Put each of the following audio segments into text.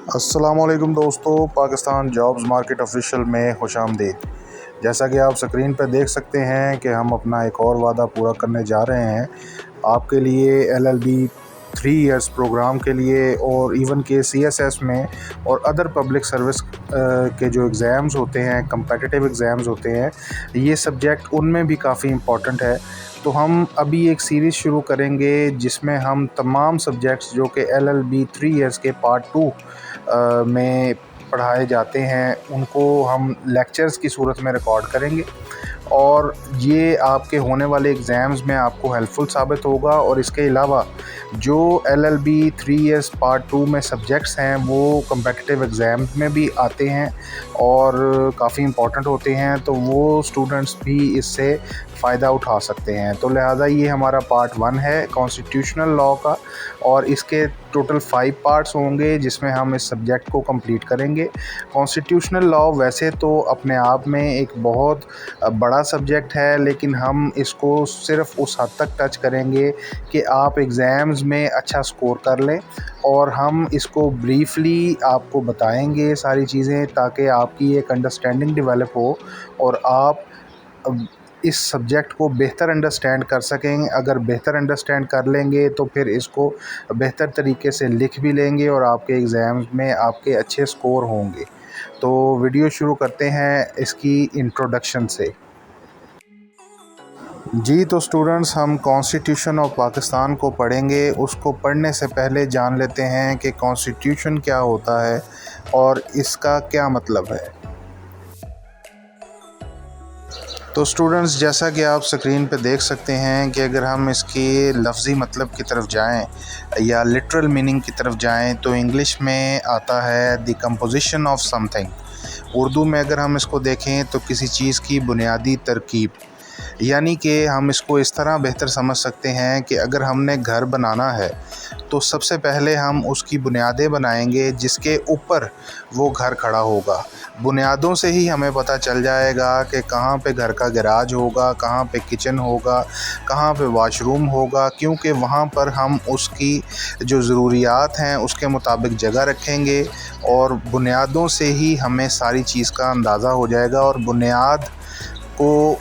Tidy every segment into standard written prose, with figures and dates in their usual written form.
अस्सलाम वालेकुम दोस्तों, पाकिस्तान जॉब्स मार्केट ऑफिशियल में खुशामदीद। जैसा कि आप स्क्रीन पर देख सकते हैं कि हम अपना एक और वादा पूरा करने जा रहे हैं आपके लिए LLB 3 इयर्स प्रोग्राम के लिए, और इवन के CSS में और अदर पब्लिक सर्विस के जो एग्ज़ाम्स होते हैं, कम्पिटिटिव एग्ज़ाम्स होते हैं, ये सब्जेक्ट उनमें भी काफ़ी इम्पोर्टेंट है। तो हम अभी एक सीरीज़ शुरू करेंगे जिसमें हम तमाम सब्जेक्ट्स जो कि LLB 3 इयर्स के पार्ट 2 में पढ़ाए जाते हैं उनको हम लेक्चर्स की सूरत में रिकॉर्ड करेंगे, और ये आपके होने वाले एग्ज़ाम्स में आपको हेल्पफुल साबित होगा। और इसके अलावा जो LLB 3 इयर्स पार्ट 2 में सब्जेक्ट्स हैं वो कम्पिटिटिव एग्ज़ाम्स में भी आते हैं और काफ़ी इम्पोर्टेंट होते हैं, तो वो स्टूडेंट्स भी इससे फ़ायदा उठा सकते हैं। तो लिहाजा ये हमारा पार्ट 1 है कॉन्स्टिट्यूशनल लॉ का, और इसके टोटल 5 पार्ट्स होंगे जिसमें हम इस सब्जेक्ट को कंप्लीट करेंगे। कॉन्स्टिट्यूशनल लॉ वैसे तो अपने आप में एक बहुत बड़ा सब्जेक्ट है, लेकिन हम इसको सिर्फ उस हद तक टच करेंगे कि आप एग्ज़ाम्स में अच्छा स्कोर कर लें, और हम इसको ब्रीफली आपको बताएंगे सारी चीज़ें ताकि आपकी एक अंडरस्टैंडिंग डेवलप हो और आप इस सब्जेक्ट को बेहतर अंडरस्टैंड कर सकें। अगर बेहतर अंडरस्टैंड कर लेंगे तो फिर इसको बेहतर तरीके से लिख भी लेंगे और आपके एग्ज़ाम्स में आपके अच्छे स्कोर होंगे। तो वीडियो शुरू करते हैं इसकी इंट्रोडक्शन से। जी तो स्टूडेंट्स, हम कॉन्स्टिट्यूशन ऑफ पाकिस्तान को पढ़ेंगे। उसको पढ़ने से पहले जान लेते हैं कि कॉन्स्टिट्यूशन क्या होता है और इसका क्या मतलब है। तो स्टूडेंट्स, जैसा कि आप स्क्रीन पे देख सकते हैं कि अगर हम इसके लफ्ज़ी मतलब की तरफ जाएं या लिटरल मीनिंग की तरफ जाएं तो इंग्लिश में आता है the composition of something. Urdu में अगर हम इसको देखें तो किसी चीज़ की बुनियादी तरकीब, यानी कि हम इसको इस तरह बेहतर समझ सकते हैं कि अगर हमने घर बनाना है तो सबसे पहले हम उसकी बुनियादें बनाएंगे जिसके ऊपर वो घर खड़ा होगा। बुनियादों से ही हमें पता चल जाएगा कि कहाँ पे घर का गैराज होगा, कहाँ पे किचन होगा, कहाँ पे वॉशरूम होगा, क्योंकि वहाँ पर हम उसकी जो ज़रूरियात हैं उसके मुताबिक जगह रखेंगे, और बुनियादों से ही हमें सारी चीज़ का अंदाज़ा हो जाएगा। और बुनियाद को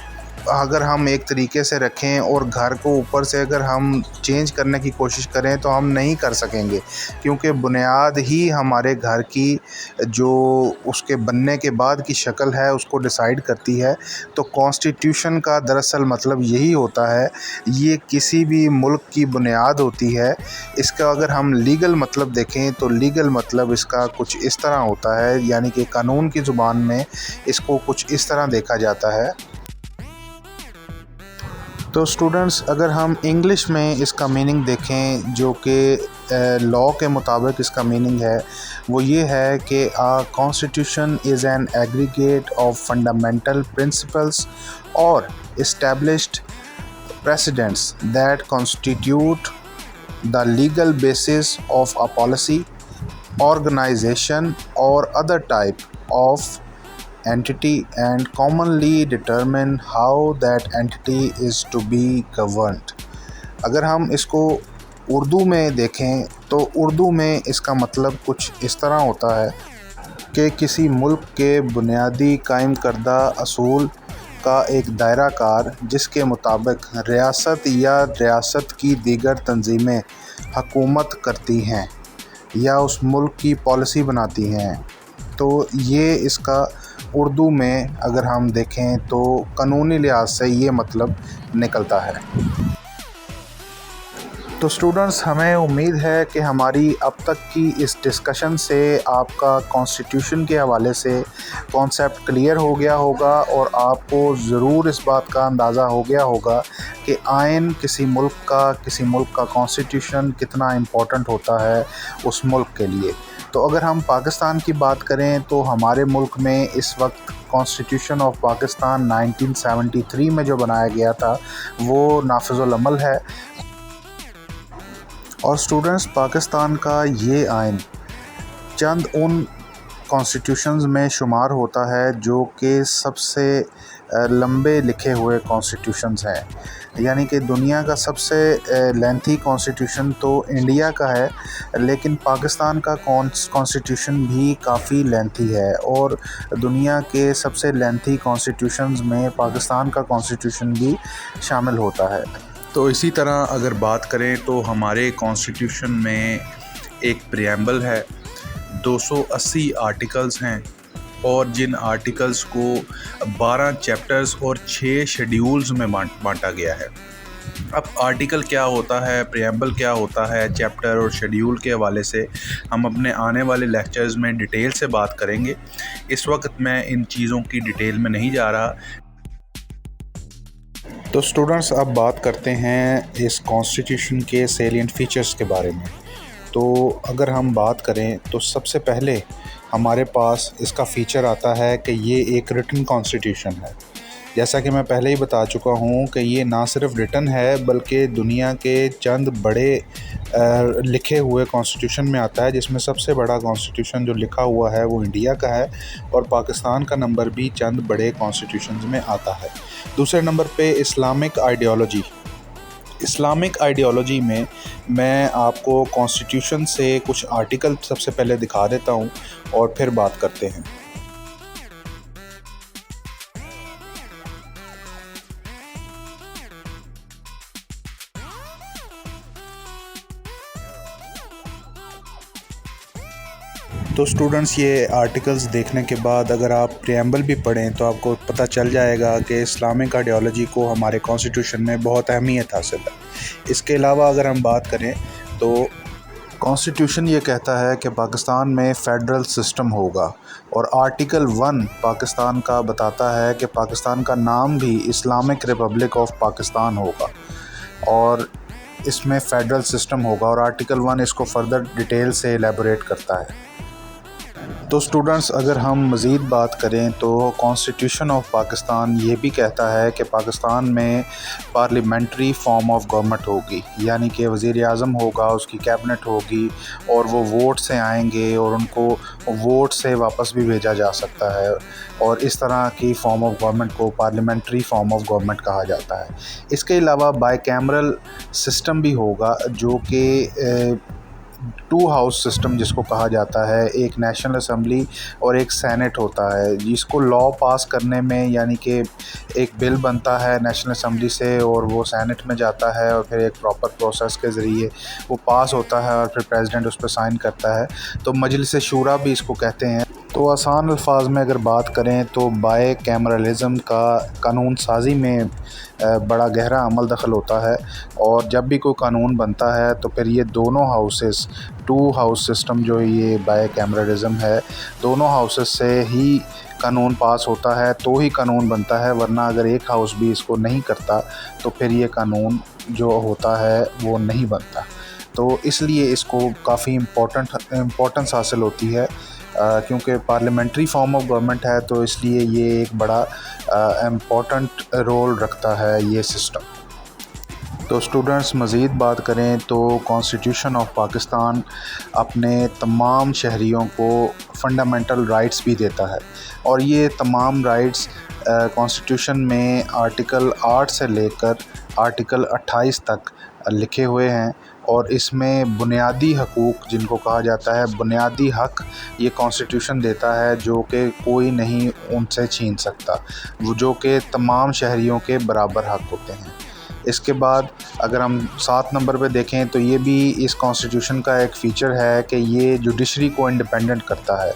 अगर हम एक तरीके से रखें और घर को ऊपर से अगर हम चेंज करने की कोशिश करें तो हम नहीं कर सकेंगे, क्योंकि बुनियाद ही हमारे घर की जो उसके बनने के बाद की शक्ल है उसको डिसाइड करती है। तो कॉन्स्टिट्यूशन का दरअसल मतलब यही होता है, ये किसी भी मुल्क की बुनियाद होती है। इसका अगर हम लीगल मतलब देखें तो लीगल मतलब इसका कुछ इस तरह होता है, यानी कि कानून की ज़ुबान में इसको कुछ इस तरह देखा जाता है। तो स्टूडेंट्स, अगर हम इंग्लिश में इसका मीनिंग देखें जो कि लॉ के मुताबिक इसका मीनिंग है, वो ये है कि constitution is an aggregate of fundamental principles और established precedents that constitute the legal basis of a policy, organization or other type of entity and commonly determine how that entity is to be governed। अगर हम इसको उर्दू में देखें तो उर्दू में इसका मतलब कुछ इस तरह होता है कि किसी मुल्क के बुनियादी कायम करदा असूल का एक दायरा कार जिसके मुताबिक रियासत या रियासत की दीगर तंजीमें हुकूमत करती हैं या उस मुल्क की पॉलिसी बनाती हैं। तो ये इसका उर्दू में अगर हम देखें तो कानूनी लिहाज से ये मतलब निकलता है। तो स्टूडेंट्स, हमें उम्मीद है कि हमारी अब तक की इस डिस्कशन से आपका कॉन्स्टिट्यूशन के हवाले से कॉन्सेप्ट क्लियर हो गया होगा, और आपको ज़रूर इस बात का अंदाज़ा हो गया होगा कि आइन किसी मुल्क का कॉन्स्टिट्यूशन कितना इम्पोर्टेंट होता है उस मुल्क के लिए। तो अगर हम पाकिस्तान की बात करें तो हमारे मुल्क में इस वक्त कॉन्स्टिट्यूशन ऑफ पाकिस्तान 1973 में जो बनाया गया था वो नाफिजुल अमल है। और स्टूडेंट्स, पाकिस्तान का ये आइन चंद उन कॉन्स्टिट्यूशंस में शुमार होता है जो कि सबसे लंबे लिखे हुए कॉन्स्टिट्यूशंस हैं। یعنی کہ دنیا کا سب سے لینتھی کانسٹیٹیوشن تو انڈیا کا ہے، لیکن پاکستان کا کانسٹیٹیوشن بھی کافی لینتھی ہے، اور دنیا کے سب سے لینتھی کانسٹیٹیوشنز میں پاکستان کا کانسٹیٹیوشن بھی شامل ہوتا ہے۔ تو اسی طرح اگر بات کریں تو ہمارے کانسٹیٹیوشن میں ایک پریامبل ہے، 280 آرٹیکلز ہیں، اور جن آرٹیکلز کو 12 چیپٹرز اور 6 شیڈیولز میں بانٹا گیا ہے۔ اب آرٹیکل کیا ہوتا ہے، پریامبل کیا ہوتا ہے، چیپٹر اور شیڈیول کے حوالے سے ہم اپنے آنے والے لیکچرز میں ڈیٹیل سے بات کریں گے۔ اس وقت میں ان چیزوں کی ڈیٹیل میں نہیں جا رہا۔ تو اسٹوڈنٹس، اب بات کرتے ہیں اس کانسٹیٹیوشن کے سیلینٹ فیچرز کے بارے میں۔ تو اگر ہم بات کریں تو سب سے پہلے ہمارے پاس اس کا فیچر آتا ہے کہ یہ ایک ریٹن کانسٹیٹیوشن ہے۔ جیسا کہ میں پہلے ہی بتا چکا ہوں کہ یہ نہ صرف ریٹن ہے بلکہ دنیا کے چند بڑے لکھے ہوئے کانسٹیٹیوشن میں آتا ہے، جس میں سب سے بڑا کانسٹیٹیوشن جو لکھا ہوا ہے وہ انڈیا کا ہے، اور پاکستان کا نمبر بھی چند بڑے کانسٹیٹیوشنز میں آتا ہے۔ دوسرے نمبر پہ اسلامک آئیڈیالوجی۔ اسلامک آئیڈیالوجی میں آپ کو کانسٹیٹیوشن سے کچھ آرٹیکل سب سے پہلے دکھا دیتا ہوں اور پھر بات کرتے ہیں۔ تو اسٹوڈنٹس، یہ آرٹیکلز دیکھنے کے بعد اگر آپ پریامبل بھی پڑھیں تو آپ کو پتہ چل جائے گا کہ اسلامک آئیڈیالوجی کو ہمارے کانسٹیٹیوشن میں بہت اہمیت حاصل ہے۔ اس کے علاوہ اگر ہم بات کریں تو کانسٹیٹیوشن یہ کہتا ہے کہ پاکستان میں فیڈرل سسٹم ہوگا، اور آرٹیکل 1 پاکستان کا بتاتا ہے کہ پاکستان کا نام بھی اسلامک ریپبلک آف پاکستان ہوگا، اور اس میں فیڈرل سسٹم ہوگا، اور آرٹیکل 1 اس کو فردر ڈیٹیل سے ایلیبوریٹ کرتا ہے۔ تو اسٹوڈنٹس، اگر ہم مزید بات کریں تو کانسٹیٹیوشن آف پاکستان یہ بھی کہتا ہے کہ پاکستان میں پارلیمنٹری فارم آف گورنمنٹ ہوگی، یعنی کہ وزیر اعظم ہوگا، اس کی کیبنٹ ہوگی، اور وہ ووٹ سے آئیں گے اور ان کو ووٹ سے واپس بھی بھیجا جا سکتا ہے، اور اس طرح کی فارم آف گورنمنٹ کو پارلیمنٹری فارم آف گورنمنٹ کہا جاتا ہے۔ اس کے علاوہ بائی کیمرل سسٹم بھی ہوگا، جو کہ 2 ہاؤس سسٹم جس کو کہا جاتا ہے، ایک نیشنل اسمبلی اور ایک سینٹ ہوتا ہے، جس کو لا پاس کرنے میں، یعنی کہ ایک بل بنتا ہے نیشنل اسمبلی سے اور وہ سینٹ میں جاتا ہے، اور پھر ایک پراپر پروسیس کے ذریعے وہ پاس ہوتا ہے، اور پھر پریزیڈنٹ اس پہ سائن کرتا ہے، تو مجلس شورا بھی اس کو کہتے ہیں۔ تو آسان الفاظ میں اگر بات کریں تو بائی کیمرلزم کا قانون سازی میں بڑا گہرا عمل دخل ہوتا ہے، اور جب بھی کوئی قانون بنتا ہے تو پھر یہ دونوں ہاؤسز، 2 ہاؤس سسٹم جو یہ بائی کیمرلزم ہے، دونوں ہاؤسز سے ہی قانون پاس ہوتا ہے تو ہی قانون بنتا ہے، ورنہ اگر ایک ہاؤس بھی اس کو نہیں کرتا تو پھر یہ قانون جو ہوتا ہے وہ نہیں بنتا۔ تو اس لیے اس کو کافی امپورٹنس حاصل ہوتی ہے، کیونکہ پارلیمنٹری فارم آف گورنمنٹ ہے، تو اس لیے یہ ایک بڑا امپورٹنٹ رول رکھتا ہے یہ سسٹم۔ تو اسٹوڈنٹس، مزید بات کریں تو کانسٹیٹیوشن آف پاکستان اپنے تمام شہریوں کو فنڈامنٹل رائٹس بھی دیتا ہے، اور یہ تمام رائٹس کانسٹیٹیوشن میں آرٹیکل 8 سے لے کر آرٹیکل 28 تک لکھے ہوئے ہیں، اور اس میں بنیادی حقوق جن کو کہا جاتا ہے، بنیادی حق یہ کانسٹیٹیوشن دیتا ہے جو کہ کوئی نہیں ان سے چھین سکتا، وہ جو کہ تمام شہریوں کے برابر حق ہوتے ہیں۔ اس کے بعد اگر ہم 7 نمبر پہ دیکھیں تو یہ بھی اس کانسٹیٹیوشن کا ایک فیچر ہے کہ یہ جوڈیشری کو انڈیپینڈنٹ کرتا ہے،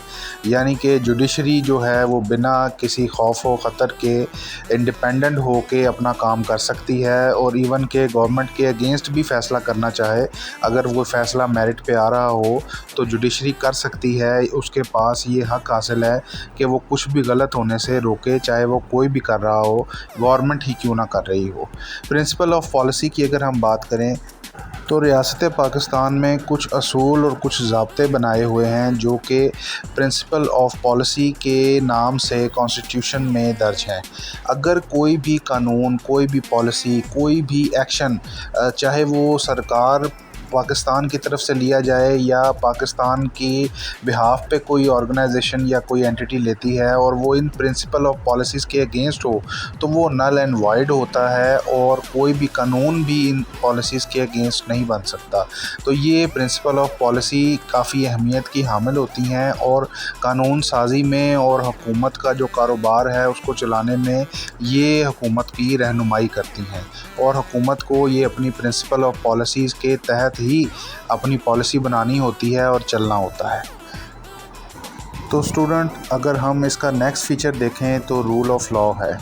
یعنی کہ جوڈیشری جو ہے وہ بنا کسی خوف و خطر کے انڈیپینڈنٹ ہو کے اپنا کام کر سکتی ہے، اور ایون کہ گورنمنٹ کے اگینسٹ بھی فیصلہ کرنا چاہے، اگر وہ فیصلہ میرٹ پہ آ رہا ہو تو جوڈیشری کر سکتی ہے، اس کے پاس یہ حق حاصل ہے کہ وہ کچھ بھی غلط ہونے سے روکے، چاہے وہ کوئی بھی کر رہا ہو، گورنمنٹ ہی کیوں نہ کر رہی ہو۔ پرنسپل آف پالیسی کی اگر ہم بات کریں تو ریاست پاکستان میں کچھ اصول اور کچھ ضابطے بنائے ہوئے ہیں جو کہ پرنسپل آف پالیسی کے نام سے کانسٹیٹیوشن میں درج ہیں۔ اگر کوئی بھی قانون، کوئی بھی پالیسی، کوئی بھی ایکشن، چاہے وہ سرکار पाकिस्तान की तरफ से लिया जाए या पाकिस्तान की बिहाफ पे कोई ऑर्गेनाइजेशन या कोई एंटिटी लेती है और वो इन प्रिंसिपल ऑफ पॉलिसीज़ के अगेंस्ट हो तो वो नल एंड वाइड होता है और कोई भी कानून भी इन पॉलिसीज़ के अगेंस्ट नहीं बन सकता। तो ये प्रिंसिपल ऑफ पॉलिसी काफ़ी अहमियत की हामिल होती हैं और कानून साजी में और हुकूमत का जो कारोबार है उसको चलाने में ये हुकूमत की रहनुमाई करती हैं और हुकूमत को ये अपनी प्रिंसिपल ऑफ पॉलिसीज़ के तहत ही अपनी पॉलिसी बनानी होती है और चलना होता है। तो स्टूडेंट, अगर हम इसका नेक्स्ट फीचर देखें तो रूल ऑफ लॉ है।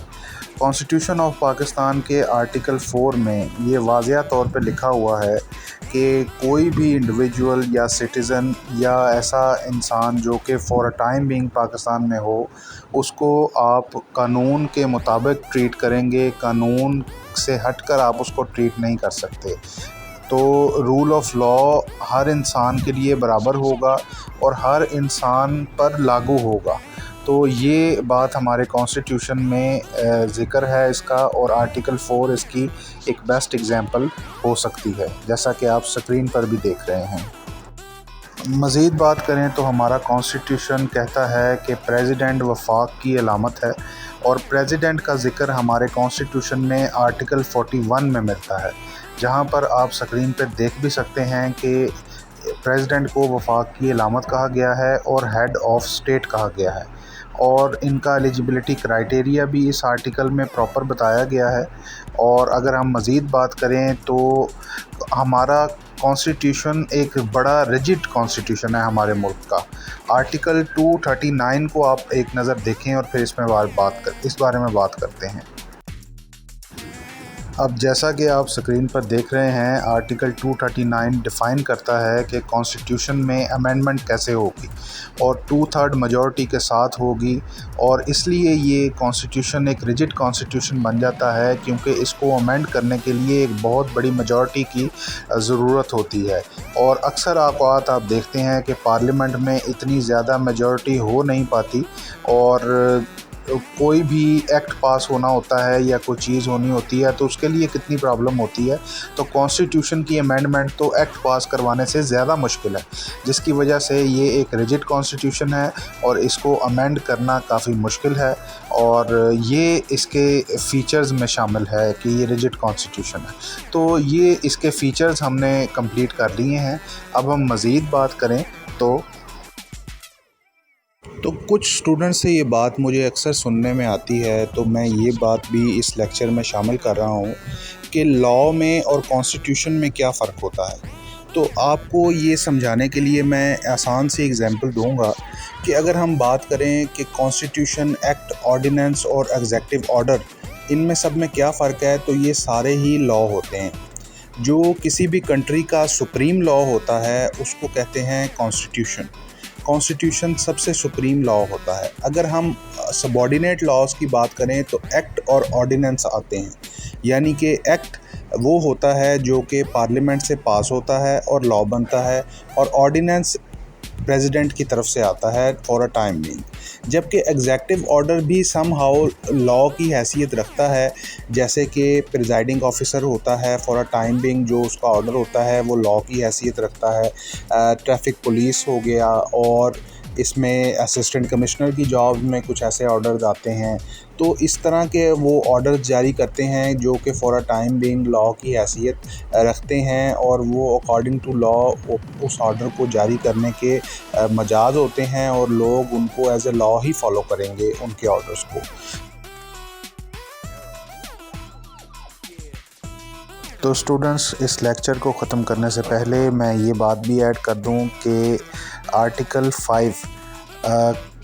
कॉन्स्टिट्यूशन ऑफ पाकिस्तान के आर्टिकल 4 में ये वाज़िया तौर पे लिखा हुआ है कि कोई भी इंडिविजुअल या सिटीज़न या ऐसा इंसान जो कि for a time being Pakistan में हो, उसको आप कानून के मुताबिक ट्रीट करेंगे, कानून से हटकर आप उसको ट्रीट नहीं कर सकते। तो रूल ऑफ लॉ हर इंसान के लिए बराबर होगा और हर इंसान पर लागू होगा। तो ये बात हमारे कॉन्स्टिट्यूशन में ज़िक्र है इसका और आर्टिकल 4 इसकी एक बेस्ट एग्जांपल हो सकती है, जैसा कि आप स्क्रीन पर भी देख रहे हैं। मज़ीद बात करें तो हमारा कॉन्स्टिट्यूशन कहता है कि प्रेसिडेंट वफाक की अलामत है और प्रेसिडेंट का ज़िक्र हमारे कॉन्स्टिट्यूशन में आर्टिकल 41 में मिलता है, जहां पर आप स्क्रीन पर देख भी सकते हैं कि प्रेसिडेंट को वफाक की अलामत कहा गया है और हेड ऑफ स्टेट कहा गया है और इनका एलिजिबिलिटी क्राइटेरिया भी इस आर्टिकल में प्रॉपर बताया गया है। और अगर हम मज़ीद बात करें तो हमारा कॉन्स्टिट्यूशन एक बड़ा रिजिड कॉन्स्टिट्यूशन है हमारे मुल्क का। आर्टिकल 239 को आप एक नज़र देखें और फिर इस बारे में बात करते हैं। अब जैसा कि आप स्क्रीन पर देख रहे हैं, आर्टिकल 239 डिफ़ाइन करता है कि कॉन्स्टिट्यूशन में अमेंडमेंट कैसे होगी और 2/3 मेजॉरिटी के साथ होगी और इसलिए ये कॉन्स्टिट्यूशन एक रिजिड कॉन्स्टिट्यूशन बन जाता है क्योंकि इसको अमेंड करने के लिए एक बहुत बड़ी मेजॉरिटी की ज़रूरत होती है। और अक्सर औक़ात आप देखते हैं कि पार्लियामेंट में इतनी ज़्यादा मेजॉरिटी हो नहीं पाती और कोई भी एक्ट पास होना होता है या कोई चीज़ होनी होती है तो उसके लिए कितनी प्रॉब्लम होती है। तो कॉन्स्टिट्यूशन की अमेंडमेंट तो एक्ट पास करवाने से ज़्यादा मुश्किल है, जिसकी वजह से ये एक रिजिड कॉन्स्टिट्यूशन है और इसको अमेंड करना काफ़ी मुश्किल है और ये इसके फ़ीचर्स में शामिल है कि ये रिजिड कॉन्स्टिट्यूशन है। तो ये इसके फ़ीचर्स हमने कंप्लीट कर लिए हैं। अब हम मज़ीद बात करें तो कुछ स्टूडेंट्स से ये बात मुझे अक्सर सुनने में आती है, तो मैं ये बात भी इस लेक्चर में शामिल कर रहा हूँ कि लॉ में और कॉन्स्टिट्यूशन में क्या फ़र्क होता है। तो आपको ये समझाने के लिए मैं आसान सी एग्जांपल दूंगा कि अगर हम बात करें कि कॉन्स्टिट्यूशन, एक्ट, ऑर्डिनेंस और एग्जीक्यूटिव ऑर्डर, इनमें सब में क्या फ़र्क है, तो ये सारे ही लॉ होते हैं। जो किसी भी कंट्री का सुप्रीम लॉ होता है उसको कहते हैं कॉन्स्टिट्यूशन। कॉन्स्टिट्यूशन सबसे सुप्रीम लॉ होता है। अगर हम सबॉर्डिनेट लॉज की बात करें तो एक्ट और ऑर्डिनेंस आते हैं, यानी कि एक्ट वो होता है जो कि पार्लियामेंट से पास होता है और लॉ बनता है और ऑर्डिनेंस प्रेसिडेंट की तरफ से आता है फॉर अ टाइम बीइंग। जबकि एग्जीक्यूटिव ऑर्डर भी सम हाउ लॉ की हैसियत रखता है, जैसे कि प्रिजाइडिंग ऑफिसर होता है फॉर अ टाइम बीइंग, जो उसका ऑर्डर होता है वो लॉ की हैसियत रखता है। ट्रैफिक पुलिस हो गया और इसमें असिस्टेंट कमिश्नर की जॉब में कुछ ऐसे ऑर्डर्स आते हैं। तो इस तरह के वो ऑर्डर्स जारी करते हैं जो कि for a time being law की हैसियत रखते हैं और वो अकॉर्डिंग टू लॉ उस ऑर्डर को जारी करने के मजाज होते हैं और लोग उनको एज ए लॉ ही फॉलो करेंगे उनके ऑर्डर्स को। तो स्टूडेंट्स, इस लेक्चर को ख़त्म करने से पहले मैं ये बात भी ऐड कर दूं कि आर्टिकल 5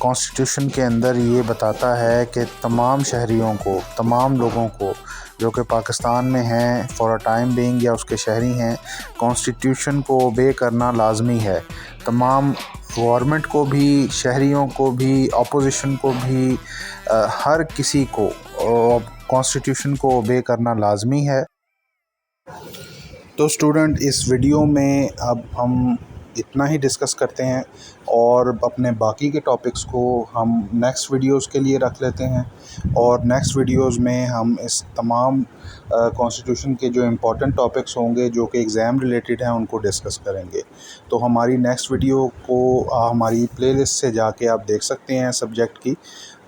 कॉन्स्टिट्यूशन के अंदर ये बताता है कि तमाम शहरियों को, तमाम लोगों को जो कि पाकिस्तान में हैं फॉर अ टाइम बीइंग या उसके शहरी हैं, कॉन्स्टिट्यूशन को ओबे करना लाजमी है। तमाम गवर्नमेंट को भी, शहरियों को भी, अपोजिशन को भी, हर किसी को कॉन्स्टिट्यूशन को ओबे करना लाजमी है। तो स्टूडेंट, इस वीडियो में अब हम اتنا ہی ڈسکس کرتے ہیں، اور اپنے باقی کے ٹاپکس کو ہم نیکسٹ ویڈیوز کے لیے رکھ لیتے ہیں، اور نیکسٹ ویڈیوز میں ہم اس تمام کانسٹیٹیوشن کے جو امپورٹنٹ ٹاپکس ہوں گے جو کہ ایگزام ریلیٹڈ ہیں ان کو ڈسکس کریں گے۔ تو ہماری نیکسٹ ویڈیو کو ہماری پلے لسٹ سے جا کے آپ دیکھ سکتے ہیں سبجیکٹ کی۔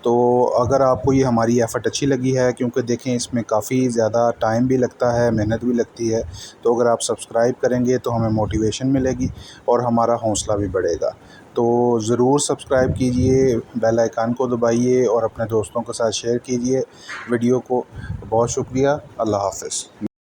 تو اگر آپ کو یہ ہماری ایفرٹ اچھی لگی ہے، کیونکہ دیکھیں اس میں کافی زیادہ ٹائم بھی لگتا ہے، محنت بھی لگتی ہے، تو اگر آپ سبسکرائب کریں گے تو ہمیں موٹیویشن ملے گی اور ہمارا حوصلہ بھی بڑھے گا۔ تو ضرور سبسکرائب کیجئے، بیل آئیکن کو دبائیے اور اپنے دوستوں کے ساتھ شیئر کیجئے ویڈیو کو۔ بہت شکریہ، اللہ حافظ۔